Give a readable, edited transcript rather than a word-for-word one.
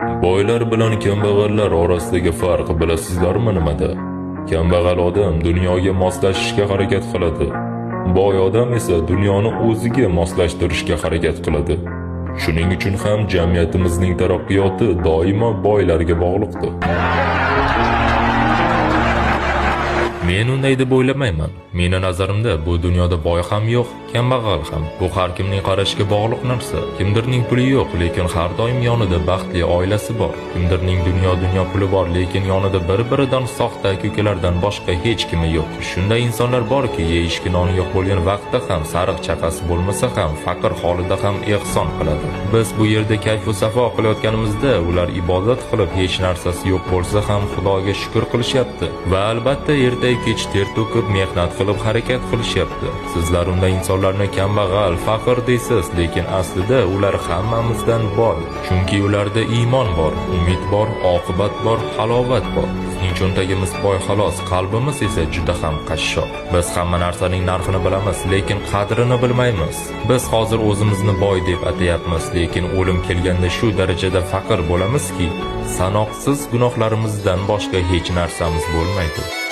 Boylar bilan kambag'allar orasidagi farq bilasizlarmi nimada? Kambag'al odam dunyoga moslashishga harakat qiladi. Boy odam esa dunyoni o'ziga moslashtirishga harakat qiladi. Shuning uchun ham jamiyatimizning taraqqiyoti doimo boylarga bog'liqdir. Men unday deb o'ylamayman. Meni nazarimda bu dunyoda boy ham yo'q, kambag'al ham. Bu har kimning qarashiga bog'liq narsa. Kimdirning puli yo'q, lekin har doim yonida baxtli oilasi bor. Kimdirning dunyo puli bor, lekin yonida bir-biridan soxta ko'kalardan boshqa hech kimi yo'q. Shunday insonlar borki, yeyishga noni yo'q bo'lgan vaqtda ham, sariq chaqasi bo'lmasa ham, faqir holida ham ehson qiladi. Biz bu yerda kayf va safo qilayotganimizda, ular ibodat qilib hech narsasi yo'q bo'lsa ham Xudoga shukr qilishyapti va albatta erta-kech ter to'kib mehnat qilib harakat qilishyapti. Sizlar unda insonlarni kambag'al, faqir deysiz, lekin aslida ular hammamizdan boy. Chunki ularda iymon bor, umid bor, oqibat bor, halovat bor. Bizning cho'ntagimiz boy xolos, qalbimiz esa juda ham qashshoq. Biz hamma narsaning narxini bilamiz, lekin qadrini bilmaymiz. Biz hozir o'zimizni boy deb atayapmiz, lekin o'lim kelganda shu darajada faqir bo'lamizki, sanoqsiz gunohlarimizdan boshqa hech narsamiz bo'lmaydi.